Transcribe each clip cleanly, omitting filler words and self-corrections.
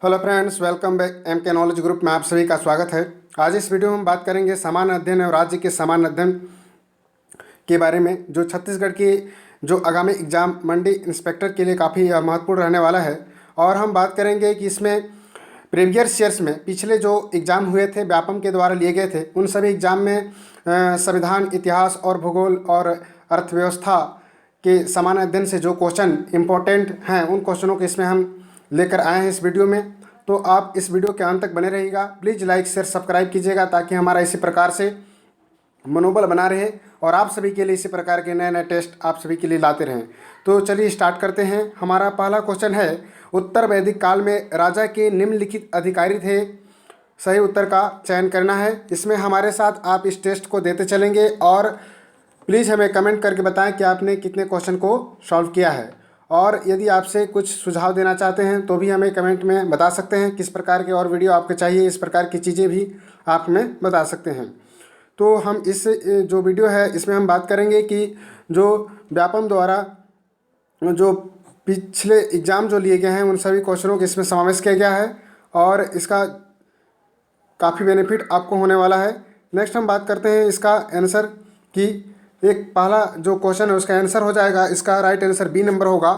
Hello friends, welcome back M K knowledge group में आप सभी का स्वागत है। आज इस वीडियो में हम बात करेंगे सामान्य अध्ययन और राज्य के सामान्य अध्ययन के बारे में, जो छत्तीसगढ़ की जो आगामी एग्जाम मंडी इंस्पेक्टर के लिए काफ़ी महत्वपूर्ण रहने वाला है। और हम बात करेंगे कि इसमें प्रीवियस ईयर्स में पिछले जो एग्ज़ाम हुए थे व्यापम के द्वारा लिए गए थे, उन सभी एग्ज़ाम में संविधान, इतिहास और भूगोल और अर्थव्यवस्था के सामान्य अध्ययन से जो क्वेश्चन इम्पोर्टेंट हैं, उन क्वेश्चनों को इसमें हम लेकर आए हैं इस वीडियो में। तो आप इस वीडियो के अंत तक बने रहिएगा। प्लीज़ लाइक शेयर सब्सक्राइब कीजिएगा ताकि हमारा इसी प्रकार से मनोबल बना रहे और आप सभी के लिए इसी प्रकार के नए नए टेस्ट आप सभी के लिए लाते रहें। तो चलिए स्टार्ट करते हैं। हमारा पहला क्वेश्चन है, उत्तर वैदिक काल में राजा के निम्नलिखित अधिकारी थे। सही उत्तर का चयन करना है। इसमें हमारे साथ आप इस टेस्ट को देते चलेंगे और प्लीज़ हमें कमेंट करके बताएं कि आपने कितने क्वेश्चन को सॉल्व किया है। और यदि आपसे कुछ सुझाव देना चाहते हैं तो भी हमें कमेंट में बता सकते हैं किस प्रकार के और वीडियो आपको चाहिए। इस प्रकार की चीज़ें भी आप हमें बता सकते हैं। तो हम इस जो वीडियो है इसमें हम बात करेंगे कि जो व्यापम द्वारा जो पिछले एग्ज़ाम जो लिए गए हैं उन सभी क्वेश्चनों को इसमें समावेश किया गया है और इसका काफ़ी बेनिफिट आपको होने वाला है। नेक्स्ट हम बात करते हैं इसका आंसर कि एक पहला जो क्वेश्चन है उसका आंसर हो जाएगा, इसका राइट आंसर बी नंबर होगा,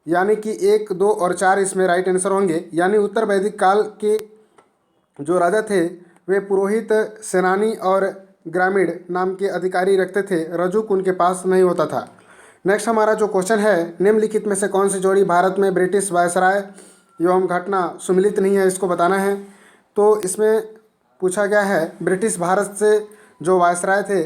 यानी कि 1, 2 और 4 इसमें राइट आंसर होंगे। यानी उत्तर वैदिक काल के जो राजा थे वे पुरोहित, सेनानी और ग्रामीण नाम के अधिकारी रखते थे। रजुक उनके पास नहीं होता था। नेक्स्ट हमारा जो क्वेश्चन है, निम्नलिखित में से कौन सी जोड़ी भारत में ब्रिटिश वायसराय एवं घटना सुमिलित नहीं है, इसको बताना है। तो इसमें पूछा गया है ब्रिटिश भारत से जो वायसराय थे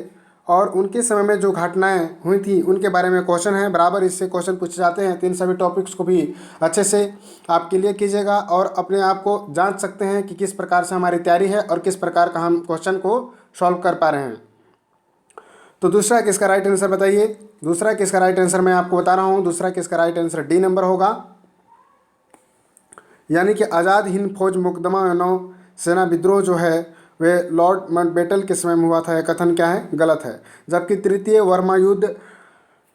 और उनके समय में जो घटनाएं हुई थी उनके बारे में क्वेश्चन है। बराबर इससे क्वेश्चन पूछे जाते हैं। तो इन सभी टॉपिक्स को भी अच्छे से आप क्लियर कीजिएगा और अपने आप को जांच सकते हैं कि किस प्रकार से हमारी तैयारी है और किस प्रकार का हम क्वेश्चन को सॉल्व कर पा रहे हैं। तो दूसरा किसका राइट आंसर बताइए। दूसरा किसका राइट आंसर मैं आपको बता रहा हूँ। दूसरा किसका राइट आंसर डी नंबर होगा, यानी कि आज़ाद हिंद फौज मुकदमा नौ सेना विद्रोह जो है वे लॉर्ड माउंटबेटन के समय में हुआ था। यह कथन क्या है, गलत है। जबकि तृतीय वर्मा युद्ध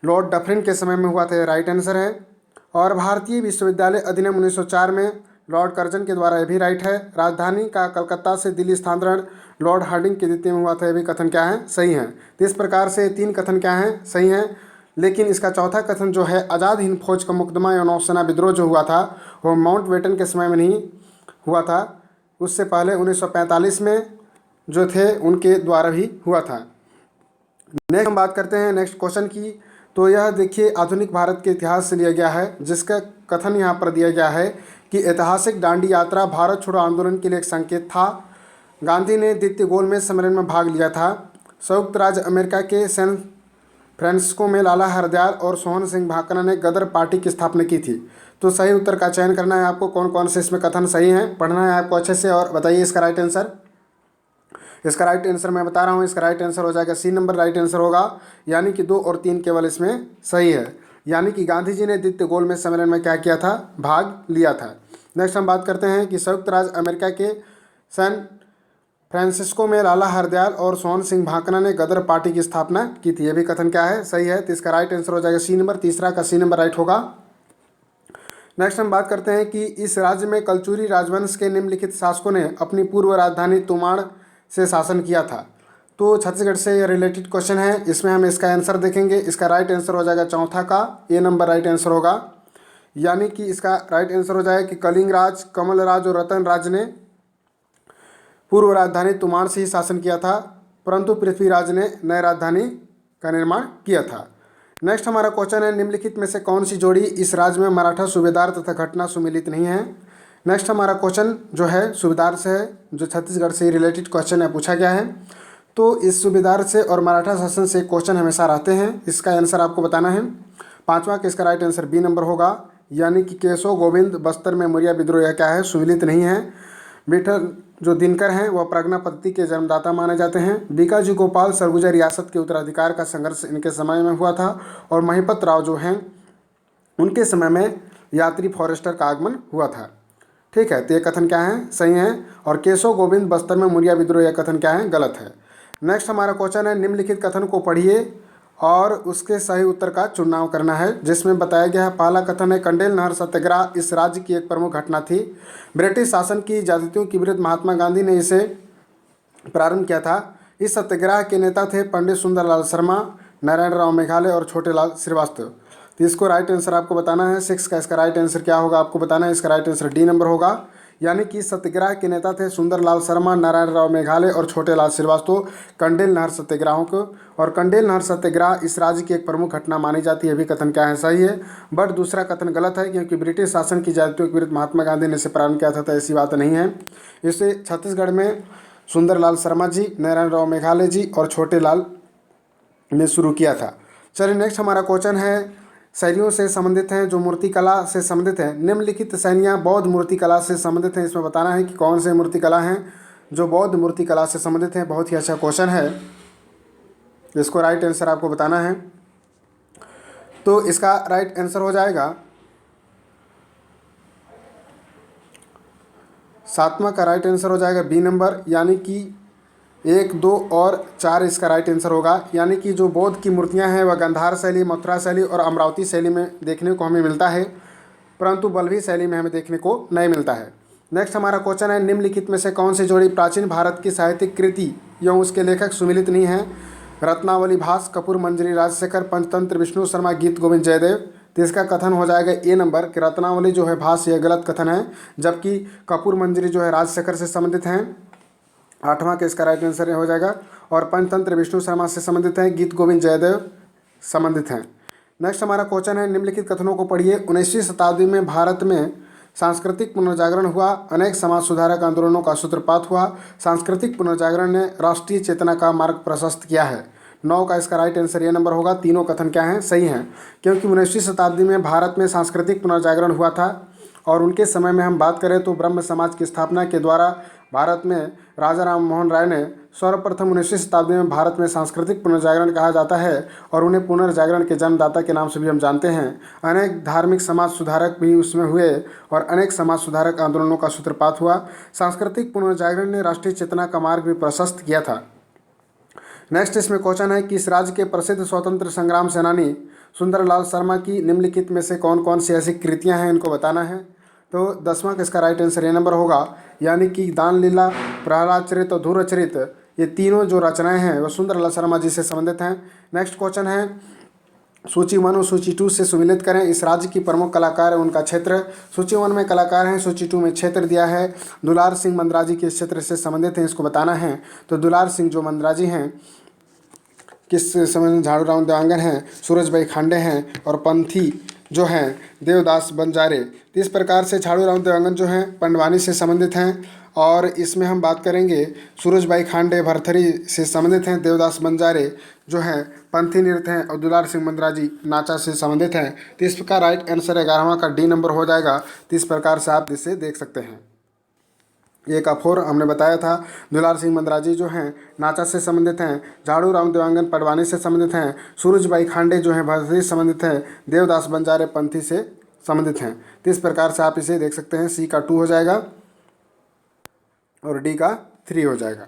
लॉर्ड डफरिन के समय में हुआ था, यह राइट आंसर है। और भारतीय विश्वविद्यालय अधिनियम 1904 में लॉर्ड कर्जन के द्वारा यह भी राइट है। राजधानी का कलकत्ता से दिल्ली स्थानांतरण लॉर्ड हार्डिंग के द्वितीय में हुआ था, यह भी कथन क्या है, सही है। तो इस प्रकार से 3 कथन क्या हैं, सही हैं। लेकिन इसका चौथा कथन जो है, आज़ाद हिंद फौज का मुकदमा या नौसेना विद्रोह जो हुआ था वो माउंटबेटन के समय में नहीं हुआ था, उससे पहले 1945 में जो थे उनके द्वारा भी हुआ था। नेक्स्ट हम बात करते हैं नेक्स्ट क्वेश्चन की। तो यह देखिए आधुनिक भारत के इतिहास से लिया गया है, जिसका कथन यहाँ पर दिया गया है कि ऐतिहासिक दांडी यात्रा भारत छोड़ो आंदोलन के लिए एक संकेत था। गांधी ने द्वितीय गोलमेज सम्मेलन में भाग लिया था। संयुक्त राज्य अमेरिका के सैन फ्रांसिस्को में लाला हरदयाल और सोहन सिंह भाकरा ने गदर पार्टी की स्थापना की थी। तो सही उत्तर का चयन करना है आपको। कौन कौन से इसमें कथन सही हैं, पढ़ना है आपको अच्छे से और बताइए इसका राइट आंसर। इसका राइट आंसर मैं बता रहा हूँ, इसका राइट आंसर हो जाएगा सी नंबर राइट आंसर होगा, यानी कि 2 और 3 केवल इसमें सही है। यानी कि गांधी जी ने द्वितीय गोलमेज सम्मेलन में क्या किया था, भाग लिया था। नेक्स्ट हम बात करते हैं कि संयुक्त राज्य अमेरिका के सैन फ्रांसिस्को में लाला हरदयाल और सोहन सिंह भाकरा ने गदर पार्टी की स्थापना की थी। यह भी कथन क्या है, सही है। तो इसका राइट आंसर हो जाएगा सी नंबर, तीसरा का सी नंबर राइट होगा। नेक्स्ट हम बात करते हैं कि इस राज्य में कलचुरी राजवंश के निम्नलिखित शासकों ने अपनी पूर्व राजधानी तुमाड़ से शासन किया था। तो छत्तीसगढ़ से रिलेटेड क्वेश्चन है, इसमें हम इसका आंसर देखेंगे। इसका राइट आंसर हो जाएगा चौथा का ए नंबर राइट आंसर होगा, यानी कि इसका राइट आंसर हो जाएगा कि कलिंग राज, कमल राज और रतन राज ने पूर्व राजधानी तुमाड़ से ही शासन किया था, परंतु पृथ्वीराज ने नई राजधानी का निर्माण किया था। नेक्स्ट हमारा क्वेश्चन है, निम्नलिखित में से कौन सी जोड़ी इस राज्य में मराठा सूबेदार तथा घटना सुमिलित नहीं है। नेक्स्ट हमारा क्वेश्चन जो है सूबेदार से है, जो छत्तीसगढ़ से रिलेटेड क्वेश्चन है पूछा गया है। तो इस सूबेदार से और मराठा शासन से क्वेश्चन हमेशा रहते हैं, इसका आंसर आपको बताना है। पाँचवा का इसका राइट आंसर बी नंबर होगा, यानी कि केशव गोविंद बस्तर में मौर्य विद्रोह क्या है, सुमिलित नहीं है। विठल जो दिनकर हैं वह प्रज्ञा पद्धति के जन्मदाता माने जाते हैं। बीकाजी गोपाल सरगुजा रियासत के उत्तराधिकार का संघर्ष इनके समय में हुआ था। और महिपत राव जो हैं उनके समय में यात्री फॉरेस्टर का आगमन हुआ था। ठीक है, तो ये कथन क्या है, सही है। और केशव गोविंद बस्तर में मौर्य विद्रोह यह कथन क्या है, गलत है। नेक्स्ट हमारा क्वेश्चन है, निम्नलिखित कथन को पढ़िए और उसके सही उत्तर का चुनाव करना है, जिसमें बताया गया है पहला कथन है कंडेल नहर सत्याग्रह इस राज्य की एक प्रमुख घटना थी। ब्रिटिश शासन की ज्यादतियों के विरुद्ध महात्मा गांधी ने इसे प्रारंभ किया था। इस सत्याग्रह के नेता थे पंडित सुंदरलाल शर्मा, नारायण राव मेघालय और छोटेलाल श्रीवास्तव। तो इसको राइट आंसर आपको बताना है। 6 का इसका राइट आंसर क्या होगा आपको बताना है। इसका राइट आंसर डी नंबर होगा, यानी कि सत्याग्रह के नेता थे सुंदरलाल शर्मा, नारायण राव मेघालय और छोटेलाल श्रीवास्तव कंडेल नहर सत्याग्रहों को। और कंडेल नहर सत्याग्रह इस राज्य की एक प्रमुख घटना मानी जाती है। अभी कथन क्या है सही है, बट दूसरा कथन गलत है, क्योंकि ब्रिटिश शासन की ज्यादतियों के विरुद्ध महात्मा गांधी ने इसे प्रारंभ किया था, तो ऐसी बात नहीं है। इसे छत्तीसगढ़ में सुंदरलाल शर्मा जी, नारायण राव मेघालय जी और छोटेलाल ने शुरू किया था। चलिए नेक्स्ट हमारा क्वेश्चन है शैलियों से संबंधित हैं जो मूर्तिकला से संबंधित हैं। निम्नलिखित शैलियाँ बौद्ध मूर्तिकला से संबंधित हैं। इसमें बताना है कि कौन से मूर्तिकला हैं जो बौद्ध मूर्तिकला से संबंधित हैं। बहुत ही अच्छा क्वेश्चन है, इसको राइट आंसर आपको बताना है। तो इसका राइट आंसर हो जाएगा 7वां का राइट आंसर हो जाएगा बी नंबर, यानी कि 1, 2 और 4 इसका राइट आंसर होगा। यानी कि जो बौद्ध की मूर्तियां हैं वह गंधार शैली, मथुरा शैली और अमरावती शैली में देखने को हमें मिलता है, परंतु बल्लभी शैली में हमें देखने को नहीं मिलता है। नेक्स्ट हमारा क्वेश्चन है निम्नलिखित में से कौन सी जोड़ी प्राचीन भारत की साहित्यिक कृति एवं उसके लेखक सुमिलित नहीं है। रत्नावली भास, कपूर मंजरी राजशेखर, पंचतंत्र विष्णु शर्मा, गीत गोविंद जयदेव। तो इसका कथन हो जाएगा ए नंबर कि रत्नावली जो है भास, यह गलत कथन है, जबकि कपूर मंजरी जो है राजशेखर से संबंधित हैं। 8वां का इसका राइट आंसर हो जाएगा। और पंचतंत्र विष्णु शर्मा से संबंधित हैं, गीत गोविंद जयदेव संबंधित हैं। नेक्स्ट हमारा क्वेश्चन है निम्नलिखित कथनों को पढ़िए। 19वीं शताब्दी में भारत में सांस्कृतिक पुनर्जागरण हुआ, अनेक समाज सुधारक आंदोलनों का सूत्रपात हुआ। सांस्कृतिक पुनर्जागरण ने राष्ट्रीय चेतना का मार्ग प्रशस्त किया है। 9 का इसका राइट आंसर ये नंबर होगा। तीनों कथन क्या हैं सही हैं, क्योंकि 19वीं शताब्दी में भारत में सांस्कृतिक पुनर्जागरण हुआ था और उनके समय में हम बात करें तो ब्रह्म समाज की स्थापना के द्वारा भारत में राजा राम मोहन राय ने सर्वप्रथम 19वीं शताब्दी में भारत में सांस्कृतिक पुनर्जागरण कहा जाता है और उन्हें पुनर्जागरण के जन्मदाता के नाम से भी हम जानते हैं। अनेक धार्मिक समाज सुधारक भी उसमें हुए और अनेक समाज सुधारक आंदोलनों का सूत्रपात हुआ। सांस्कृतिक पुनर्जागरण ने राष्ट्रीय चेतना का मार्ग भी प्रशस्त किया था। नेक्स्ट इसमें क्वेश्चन है कि इस राज्य के प्रसिद्ध स्वतंत्र संग्राम सेनानी सुंदरलाल शर्मा की निम्नलिखित में से कौन कौन सी ऐसी कृतियां हैं, इनको बताना है। तो 10वां का इसका राइट आंसर ये नंबर होगा, यानी कि दान लीला, प्रहलाद चरित और धुर चरित, ये तीनों जो रचनाएं हैं वह सुंदरलाल शर्मा जी से संबंधित हैं। नेक्स्ट क्वेश्चन है सूची 1 और सूची 2 से सुमिलित करें। इस राज्य की प्रमुख कलाकार है उनका क्षेत्र। सूची 1 में कलाकार हैं, सूची 2 में क्षेत्र दिया है। दुलार सिंह मंदराजी के क्षेत्र से संबंधित हैं, इसको बताना है। तो दुलार सिंह जो मंदराजी हैं किस समय में, झाड़ू राम देवांगन हैं, सूरजबाई खांडे हैं और पंथी जो हैं देवदास बंजारे। तो इस प्रकार से झाड़ू राम देवांगन जो हैं पंडवानी से संबंधित हैं और इसमें हम बात करेंगे सूरजबाई खांडे भरथरी से संबंधित हैं, देवदास बंजारे जो हैं पंथी नृत्य हैं और दुलार सिंह मंदराजी नाचा से संबंधित हैं। तो इसका राइट आंसर 11वां का डी नंबर हो जाएगा। तो इस प्रकार से आप इसे देख सकते हैं। 1 का 4 हमने बताया था। दुलार सिंह मंदराजी जो हैं नाचा से संबंधित हैं, झाड़ू राम देवांगन पडवानी से संबंधित हैं, सूरजबाई खांडे जो हैं भरथरी से संबंधित हैं, देवदास बंजारे पंथी से संबंधित हैं। तो इस प्रकार से आप इसे देख सकते हैं। सी का 2 हो जाएगा और डी का 3 हो जाएगा।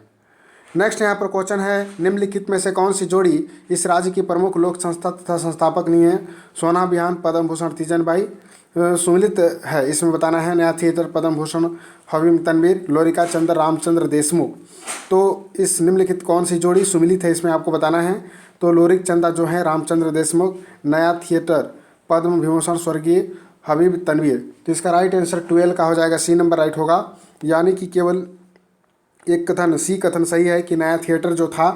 नेक्स्ट यहाँ पर क्वेश्चन है निम्नलिखित में से कौन सी जोड़ी इस राज्य की प्रमुख लोक संस्था तथा संस्थापक नहीं है। सोना बिहान, पद्म भूषण तीजनबाई सुमिलित है, इसमें बताना है। नया थिएटर, पद्म भूषण हवीम तनवीर, लोरिका चंद्र रामचंद्र देशमुख। तो इस निम्नलिखित कौन सी जोड़ी सुमिलित है, इसमें आपको बताना है। तो लोरिक चंदा जो है रामचंद्र देशमुख, नया थिएटर पद्म विभूषण स्वर्गीय हबीब तनवीर। तो इसका राइट आंसर 12 का हो जाएगा, सी नंबर राइट होगा। यानी कि केवल एक कथन सी कथन सही है कि नया थिएटर जो था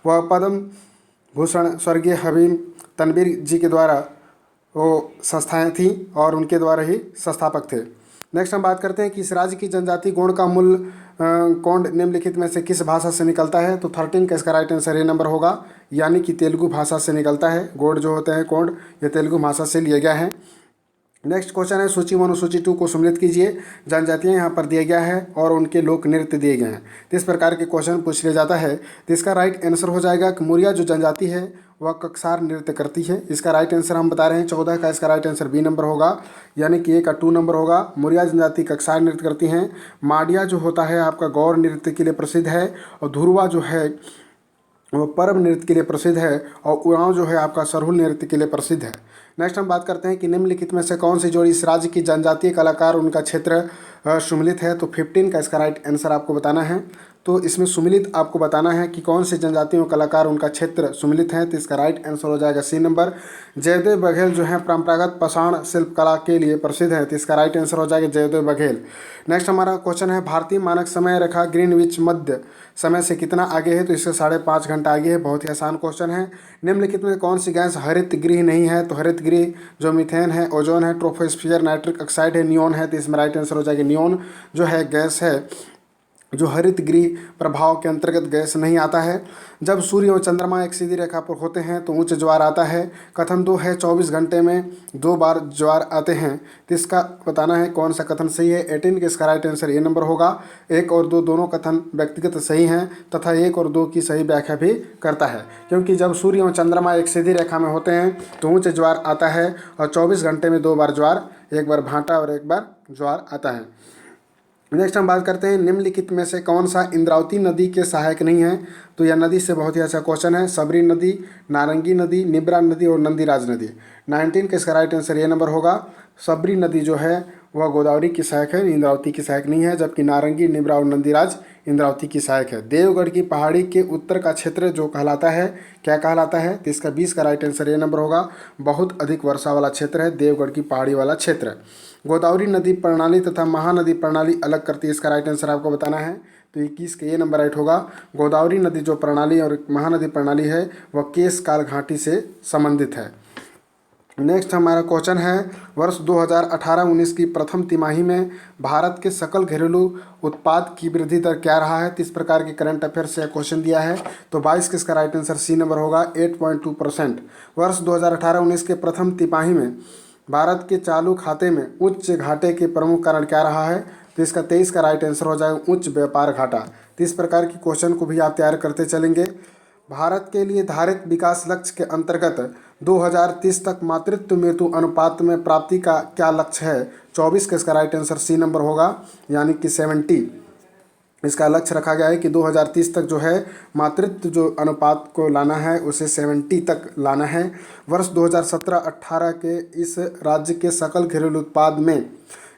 वह पद्म भूषण स्वर्गीय हबीब तनवीर जी के द्वारा वो संस्थाएं थीं और उनके द्वारा ही संस्थापक थे। नेक्स्ट हम बात करते हैं कि इस राज्य की जनजाति गौड़ का मूल कौंड निम्नलिखित में से किस भाषा से निकलता है। तो 13 का इसका राइट आंसर ए नंबर होगा, यानी कि तेलुगु भाषा से निकलता है। गौड़ जो होते हैं कौंड, ये तेलुगु भाषा से लिया गया है। नेक्स्ट क्वेश्चन है सूची 1 और सूची 2 को सम्मिलित कीजिए। जनजातियाँ यहाँ पर दिया गया है और उनके लोक नृत्य दिए गए हैं। तो इस प्रकार के क्वेश्चन पूछ लिया जाता है। तो इसका राइट आंसर हो जाएगा कि मुरिया जो जनजाति है वह ककसार नृत्य करती है। इसका राइट आंसर हम बता रहे हैं। 14 का इसका राइट आंसर बी नंबर होगा, यानी कि ए का 2 नंबर होगा। मुरिया जनजाति ककसार नृत्य करती हैं। माडिया जो होता है आपका गौर नृत्य के लिए प्रसिद्ध है और धुरवा जो है वो पर्व नृत्य के लिए प्रसिद्ध है और उरांव जो है आपका सरहुल नृत्य के लिए प्रसिद्ध है। नेक्स्ट हम बात करते हैं कि निम्नलिखित में से कौन सी जोड़ी इस राज्य की जनजातीय कलाकार उनका क्षेत्र सुमिलित है। तो 15 का इसका राइट आंसर आपको बताना है। तो इसमें सुमिलित आपको बताना है कि कौन से जनजातियों कलाकार उनका क्षेत्र सुमिलित है। तो इसका राइट आंसर हो जाएगा सी नंबर। जयदेव बघेल जो है परंपरागत पाषाण शिल्प कला के लिए प्रसिद्ध है। तो इसका राइट आंसर हो जाएगा जयदेव बघेल। नेक्स्ट हमारा क्वेश्चन है भारतीय मानक समय रेखा ग्रीनविच मध्य समय से कितना आगे है। तो इससे 5.5 घंटा आगे है। बहुत ही आसान क्वेश्चन है। निम्नलिखित में कौन सी गैस हरित गृह नहीं है। तो हरित गृह जो मीथेन है, ओजोन है, ट्रोपोस्फियर, नाइट्रिक ऑक्साइड है, नियोन है। तो इसमें राइट आंसर हो जाएगा नियोन जो है गैस है जो हरित गृह प्रभाव के अंतर्गत गैस नहीं आता है। जब सूर्य और चंद्रमा एक सीधी रेखा पर होते हैं तो उच्च ज्वार आता है। कथन 2 है 24 घंटे में 2 बार ज्वार आते हैं। तो इसका बताना है कौन सा कथन सही है। 18 के इसका राइट आंसर ए नंबर होगा। 1 और 2 दोनों कथन व्यक्तिगत सही हैं तथा 1 और 2 की सही व्याख्या भी करता है, क्योंकि जब सूर्य और चंद्रमा एक सीधी रेखा में होते हैं तो उच्च ज्वार आता है और 24 घंटे में 2 बार ज्वार, एक बार भाटा और एक बार ज्वार आता है। नेक्स्ट हम बात करते हैं निम्नलिखित में से कौन सा इंद्रावती नदी के सहायक नहीं है। तो यह नदी से बहुत ही अच्छा क्वेश्चन है। सबरी नदी, नारंगी नदी, निब्रा नदी और नंदीराज नदी। 19 का इसका राइट आंसर ये नंबर होगा। सबरी नदी जो है वह गोदावरी की सहायक है, इंद्रावती की सहायक नहीं है, जबकि नारंगी, निब्रा और नंदीराज इंद्रावती की सहायक है। देवगढ़ की पहाड़ी के उत्तर का क्षेत्र जो कहलाता है, क्या कहलाता है। तो इसका 20 का राइट आंसर ये नंबर होगा। बहुत अधिक वर्षा वाला क्षेत्र है देवगढ़ की पहाड़ी वाला क्षेत्र। गोदावरी नदी प्रणाली तथा महानदी प्रणाली अलग करती है। इसका राइट आंसर आपको बताना है। तो 21 के ये नंबर राइट होगा। गोदावरी नदी जो प्रणाली और महानदी प्रणाली है वह केश काल घाटी से संबंधित है। नेक्स्ट हमारा क्वेश्चन है वर्ष 2018-19 की प्रथम तिमाही में भारत के सकल घरेलू उत्पाद की वृद्धि दर क्या रहा है। तो इस प्रकार के करंट अफेयर से क्वेश्चन दिया है। तो 22 के इसका राइट आंसर सी नंबर होगा 8.2%। वर्ष 2018-19 के प्रथम तिमाही में भारत के चालू खाते में उच्च घाटे के प्रमुख कारण क्या रहा है। तो इसका 23 का राइट आंसर हो जाएगा उच्च व्यापार घाटा। तो इस प्रकार की क्वेश्चन को भी आप तैयार करते चलेंगे। भारत के लिए धारित विकास लक्ष्य के अंतर्गत 2030 तक मातृत्व मृत्यु अनुपात में प्राप्ति का क्या लक्ष्य है। 24 का इसका राइट आंसर सी नंबर होगा, यानी कि 70। इसका लक्ष्य रखा गया है कि 2030 तक जो है मातृत्व जो अनुपात को लाना है उसे 70 तक लाना है। वर्ष 2017-18 के इस राज्य के सकल घरेलू उत्पाद में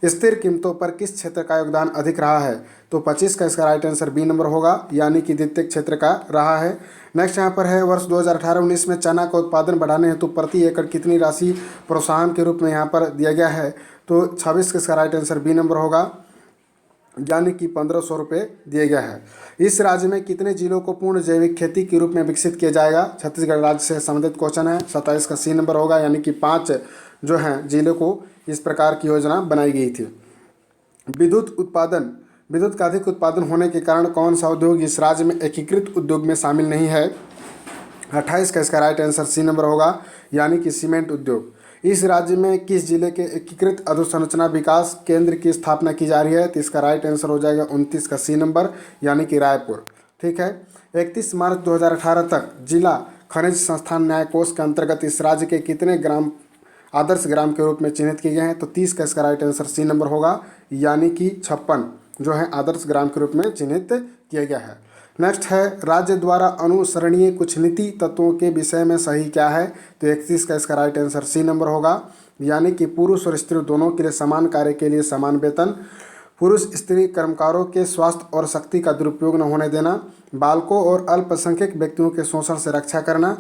स्थिर कीमतों पर किस क्षेत्र का योगदान अधिक रहा है। तो 25 का इसका राइट आंसर बी नंबर होगा, यानी कि द्वितीयक क्षेत्र का रहा है। नेक्स्ट यहाँ पर है वर्ष 2018-19 में चना का उत्पादन बढ़ाने हेतु प्रति एकड़ कितनी राशि प्रोत्साहन के रूप में यहाँ पर दिया गया है। तो 26 का इसका राइट आंसर बी नंबर होगा, यानी कि 1500 रुपये दिया गया है। इस राज्य में कितने जिलों को पूर्ण जैविक खेती के रूप में विकसित किया जाएगा। छत्तीसगढ़ राज्य से संबंधित क्वेश्चन है। 27 का सी नंबर होगा, यानी कि 5 जो हैं जिलों को इस प्रकार की योजना बनाई गई थी। विद्युत का अधिक उत्पादन होने के कारण कौन सा उद्योग इस राज्य में एकीकृत उद्योग में शामिल नहीं है। 28 का इसका राइट आंसर सी नंबर होगा, यानी कि सीमेंट उद्योग। इस राज्य में किस जिले के एकीकृत अधोसंरचना विकास केंद्र की स्थापना की जा रही है। तो इसका राइट आंसर हो जाएगा 29 का सी नंबर, यानी कि रायपुर। ठीक है। 31 मार्च 2018 तक जिला खनिज संस्थान न्याय कोष के अंतर्गत इस राज्य के कितने ग्राम आदर्श ग्राम के रूप में चिन्हित किए गए हैं। तो 30 का इसका राइट आंसर सी नंबर होगा, यानी कि 56 जो है आदर्श ग्राम के रूप में चिन्हित किया गया है। नेक्स्ट है राज्य द्वारा अनुसरणीय कुछ नीति तत्वों के विषय में सही क्या है। तो 31 का इसका राइट आंसर सी नंबर होगा, यानी कि पुरुष और स्त्री दोनों के लिए समान कार्य के लिए समान वेतन, पुरुष स्त्री कर्मकारों के स्वास्थ्य और शक्ति का दुरुपयोग न होने देना, बालकों और अल्पसंख्यक व्यक्तियों के शोषण से रक्षा करना,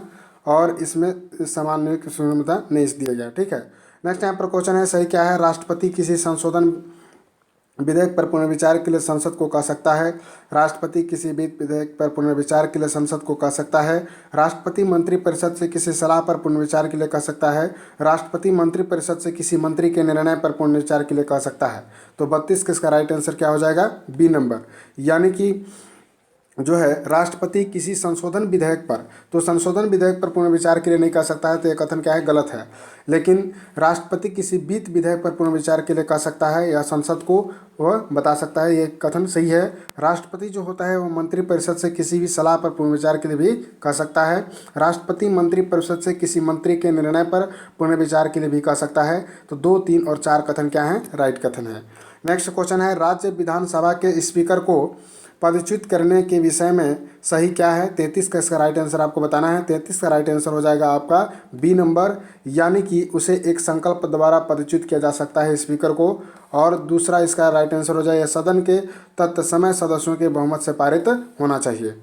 और इसमें समान सुविधा नहीं दिया गया। ठीक है। नेक्स्ट यहाँ पर क्वेश्चन है सही क्या है। राष्ट्रपति किसी संशोधन विधेयक पर पुनर्विचार के लिए संसद को कह सकता है। राष्ट्रपति किसी विधेयक पर पुनर्विचार के लिए संसद को कह सकता है। राष्ट्रपति मंत्रिपरिषद से किसी सलाह पर पुनर्विचार के लिए कह सकता है। राष्ट्रपति मंत्रिपरिषद से किसी मंत्री के निर्णय पर पुनर्विचार के लिए कह सकता है। तो 32 का इसका राइट आंसर क्या हो जाएगा, बी नंबर, यानी कि जो है राष्ट्रपति किसी संशोधन विधेयक पर, तो संशोधन विधेयक पर पुनर्विचार के लिए नहीं कह सकता है। तो यह कथन क्या है, गलत है। लेकिन राष्ट्रपति किसी वित्त विधेयक पर पुनर्विचार के लिए कह सकता है या संसद को वह बता सकता है, ये कथन सही है। राष्ट्रपति जो होता है वो मंत्रिपरिषद से किसी भी सलाह पर पुनर्विचार के लिए भी कह सकता है। राष्ट्रपति मंत्रिपरिषद से किसी मंत्री के निर्णय पर पुनर्विचार के लिए भी कह सकता है। तो 2, 3 और 4 कथन क्या हैं, राइट कथन है। नेक्स्ट क्वेश्चन है, राज्य विधानसभा के स्पीकर को पदच्युत करने के विषय में सही क्या है? 33 का इसका राइट आंसर आपको बताना है। 33 का राइट आंसर हो जाएगा आपका बी नंबर, यानी कि उसे एक संकल्प द्वारा पदच्युत किया जा सकता है स्पीकर को। और दूसरा इसका राइट आंसर हो जाएगा, सदन के तत्समय सदस्यों के बहुमत से पारित होना चाहिए।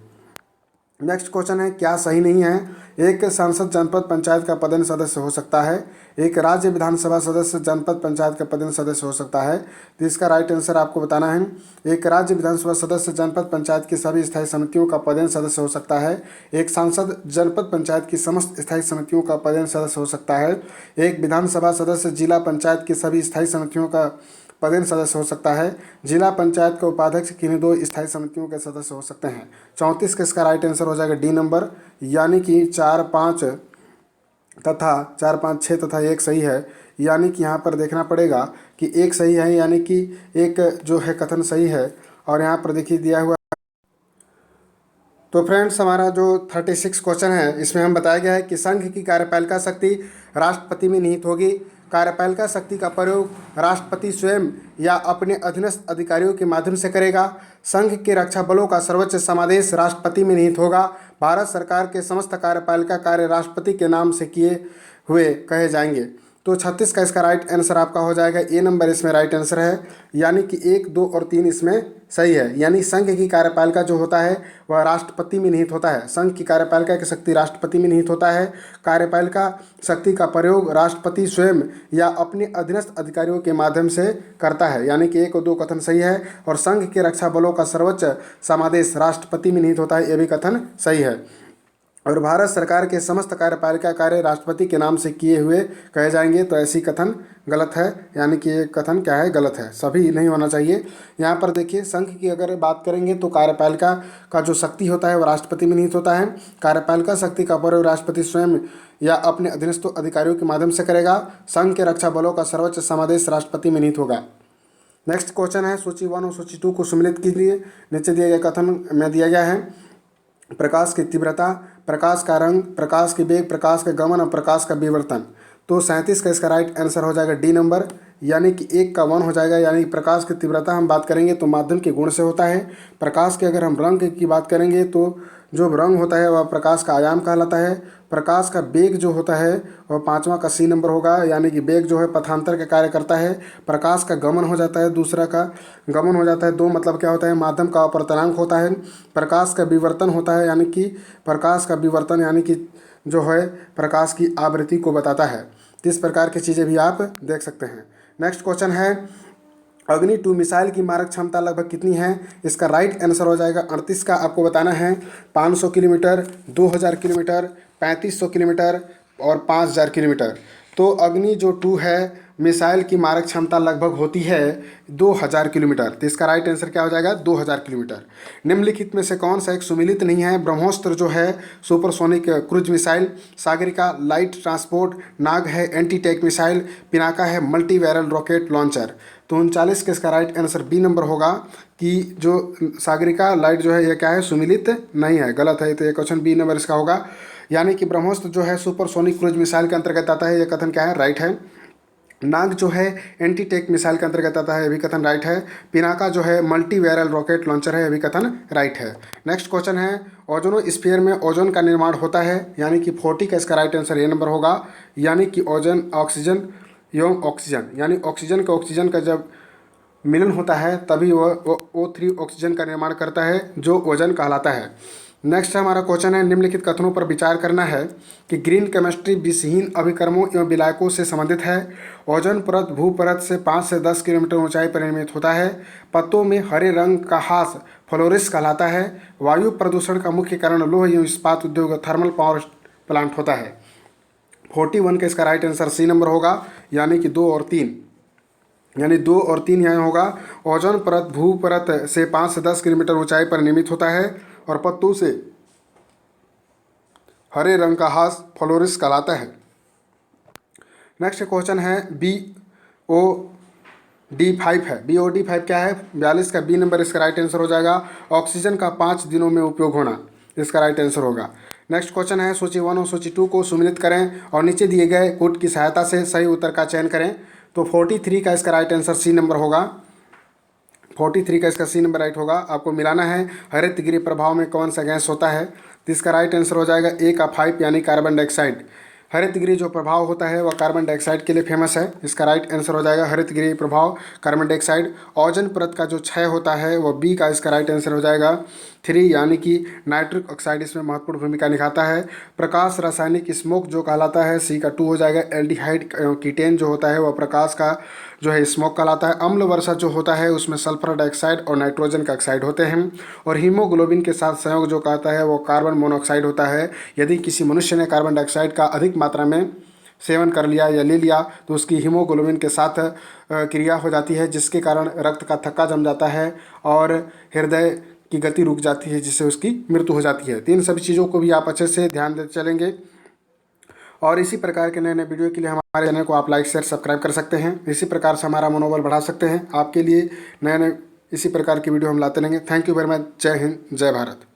नेक्स्ट क्वेश्चन है, क्या सही नहीं है? एक सांसद जनपद पंचायत का पदेन सदस्य हो सकता है, एक राज्य विधानसभा सदस्य जनपद पंचायत का पदेन सदस्य हो सकता है। तो इसका राइट आंसर आपको बताना है। एक राज्य विधानसभा सदस्य जनपद पंचायत की सभी स्थायी समितियों का पदेन सदस्य हो सकता है, एक सांसद जनपद पंचायत की समस्त स्थायी समितियों का पदेन सदस्य हो सकता है, एक विधानसभा सदस्य जिला पंचायत की सभी स्थायी समितियों का पदेन सदस्य हो सकता है, जिला पंचायत के उपाध्यक्ष किन्हीं 2 स्थायी समितियों के सदस्य हो सकते हैं। 34 का इसका राइट आंसर हो जाएगा डी नंबर, यानी कि 4, 5 तथा 4, 5, 6 तथा 1 सही है। यानी कि यहाँ पर देखना पड़ेगा कि 1 सही है, यानी कि एक जो है कथन सही है। और यहाँ पर देखिए दिया हुआ। तो फ्रेंड्स, हमारा जो 36 क्वेश्चन है इसमें हम बताया गया है कि संघ की कार्यपालिका शक्ति राष्ट्रपति में निहित होगी। कार्यपालिका शक्ति का प्रयोग राष्ट्रपति स्वयं या अपने अधीनस्थ अधिकारियों के माध्यम से करेगा। संघ के रक्षा बलों का सर्वोच्च समादेश राष्ट्रपति में निहित होगा। भारत सरकार के समस्त कार्यपालिका कार्य राष्ट्रपति के नाम से किए हुए कहे जाएंगे। तो 36 का इसका राइट आंसर आपका हो जाएगा ए नंबर, इसमें राइट आंसर है। यानी कि 1, 2 और 3 इसमें सही है। यानी संघ की कार्यपालिका जो होता है वह राष्ट्रपति में निहित होता है। संघ की कार्यपालिका की शक्ति राष्ट्रपति में निहित होता है। कार्यपालिका शक्ति का प्रयोग राष्ट्रपति स्वयं या अपने अधीनस्थ अधिकारियों के माध्यम से करता है। यानी कि 1 और 2 कथन सही है। और संघ के रक्षा बलों का सर्वोच्च समादेश राष्ट्रपति में निहित होता है, यह भी कथन सही है। और भारत सरकार के समस्त कार्यपालिका कार्य राष्ट्रपति के नाम से किए हुए कहे जाएंगे, तो ऐसी कथन गलत है। यानी कि ये कथन क्या है? गलत है, सभी नहीं होना चाहिए। यहाँ पर देखिए, संघ की अगर बात करेंगे तो कार्यपालिका का जो शक्ति होता है वह राष्ट्रपति में निहित होता है। कार्यपालिका शक्ति का प्रयोग राष्ट्रपति स्वयं या अपने अधीनस्थ अधिकारियों के माध्यम से करेगा। संघ के रक्षा बलों का सर्वोच्च समादेश राष्ट्रपति में निहित होगा। नेक्स्ट क्वेश्चन है, सूची 1 और सूची 2 को सम्मिलित कीजिए। नीचे दिए गए कथन में दिया गया है, प्रकाश की तीव्रता, प्रकाश का रंग, प्रकाश की वेग, प्रकाश का गमन और प्रकाश का विवर्तन। तो 37 का इसका राइट आंसर हो जाएगा डी नंबर, यानी कि 1 का 1 हो जाएगा। यानी प्रकाश की तीव्रता हम बात करेंगे तो माध्यम के गुण से होता है। प्रकाश के अगर हम रंग की बात करेंगे तो जो रंग होता है वह प्रकाश का आयाम कहलाता है। प्रकाश का वेग जो होता है वह 5वां का सी नंबर होगा, यानी कि वेग जो है पथांतर का कार्य करता है। प्रकाश का गमन हो जाता है, दूसरा का गमन हो जाता है। 2 मतलब क्या होता है? माध्यम का अपवर्तनांक होता है। प्रकाश का विवर्तन होता है, यानी कि प्रकाश का विवर्तन यानी कि जो है प्रकाश की आवृत्ति को बताता है। तो इस प्रकार की चीज़ें भी आप देख सकते हैं। नेक्स्ट क्वेश्चन है, अग्नि 2 मिसाइल की मारक क्षमता लगभग कितनी है? इसका राइट आंसर हो जाएगा 38 का आपको बताना है। 500 किलोमीटर, 2000 किलोमीटर, 3500 किलोमीटर और 5000 किलोमीटर। तो अग्नि जो 2 है मिसाइल की मारक क्षमता लगभग होती है 2000 किलोमीटर। तो इसका राइट आंसर क्या हो जाएगा? 2000 किलोमीटर। निम्नलिखित में से कौन सा एक सुमिलित नहीं है? ब्रह्मोस्त्र जो है supersonic cruise missile, Sagarika light transport, Nag है एंटी टैंक मिसाइल, पिनाका है मल्टी बैरल रॉकेट लॉन्चर। तो 39 का इसका राइट आंसर बी नंबर होगा कि जो सागरिका लाइट जो है यह क्या है? सुमिलित नहीं है, गलत है। तो ये क्वेश्चन बी नंबर इसका होगा। यानी कि ब्रह्मोस्त्र जो है सुपरसोनिक क्रूज मिसाइल के अंतर्गत आता है, यह कथन क्या है? राइट है। नाग जो है एंटी टैंक मिसाइल के अंतर्गत आता है, यह भी कथन राइट है। पिनाका जो है मल्टी बैरल रॉकेट लॉन्चर है, यह भी कथन राइट है। नेक्स्ट क्वेश्चन है, ओजोनोस्फीयर में ओजोन का निर्माण होता है, यानी कि 40 का इसका राइट आंसर ए नंबर होगा। यानी कि ओजोन ऑक्सीजन एवं ऑक्सीजन, यानी ऑक्सीजन का जब मिलन होता है तभी वह O3 ऑक्सीजन का निर्माण करता है, जो ओजोन कहलाता है। नेक्स्ट हमारा क्वेश्चन है, निम्नलिखित कथनों पर विचार करना है कि ग्रीन केमिस्ट्री विषहीन अभिकर्मों एवं विलायकों से संबंधित है। ओजोन परत भूपरत से 5 से 10 किलोमीटर ऊंचाई पर निर्मित होता है। पत्तों में हरे रंग का हास फ्लोरिस कहलाता है। वायु प्रदूषण का मुख्य कारण लौह एवं इस्पात उद्योग थर्मल पावर प्लांट होता है। 41 का इसका राइट आंसर सी नंबर होगा, यानी कि 2 और 3, यानी 2 और 3 यहाँ होगा। ओजोन परत भूपरत से 5 से 10 किलोमीटर ऊंचाई पर निर्मित होता है और पत्तों से हरे रंग का हास फ्लोरिस कहलाता है। नेक्स्ट क्वेश्चन है BOD5 है। BOD5 क्या है? 42 का बी नंबर इसका राइट आंसर हो जाएगा। ऑक्सीजन का 5 दिनों में उपयोग होना, इसका राइट आंसर होगा। नेक्स्ट क्वेश्चन है, सूची 1 और सूची 2 को सम्मिलित करें और नीचे दिए गए कोड की सहायता से सही उत्तर का चयन करें। तो 43 का इसका राइट आंसर सी नंबर होगा। 43 का इसका सी नंबर राइट होगा। आपको मिलाना है हरित गृह प्रभाव में कौन सा गैस होता है, तो इसका राइट आंसर हो जाएगा ए का 5 यानी कार्बन डाइऑक्साइड। हरित गृह जो प्रभाव होता है वह कार्बन डाइऑक्साइड के लिए फेमस है। इसका राइट आंसर हो जाएगा हरित गृह प्रभाव कार्बन डाइऑक्साइड। ओजोन परत का जो क्षय होता है वह बी का इसका राइट आंसर हो जाएगा 3 यानी कि नाइट्रिक ऑक्साइड इसमें महत्वपूर्ण भूमिका निभाता है। प्रकाश रासायनिक स्मोक जो कहलाता है सी का 2 हो जाएगा। एल्डिहाइड कीटेन जो होता है वह प्रकाश का जो है स्मोक कहलाता है। अम्ल वर्षा जो होता है उसमें सल्फर डाइऑक्साइड और नाइट्रोजन का ऑक्साइड होते हैं। और हीमोग्लोबिन के साथ संयोग जो कहता है वो कार्बन मोनोऑक्साइड होता है। यदि किसी मनुष्य ने कार्बन डाइऑक्साइड का अधिक मात्रा में सेवन कर लिया या ले लिया तो उसकी हीमोग्लोबिन के साथ क्रिया हो जाती है, जिसके कारण रक्त का थक्का जम जाता है और हृदय की गति रुक जाती है, जिससे उसकी मृत्यु हो जाती है। तो इन सभी चीज़ों को भी आप अच्छे से ध्यान देते चलेंगे। और इसी प्रकार के नए नए वीडियो के लिए हमारे चैनल को आप लाइक शेयर सब्सक्राइब कर सकते हैं। इसी प्रकार से हमारा मनोबल बढ़ा सकते हैं। आपके लिए नए नए इसी प्रकार की वीडियो हम लाते रहेंगे। Thank you very much. जय हिंद, जय भारत।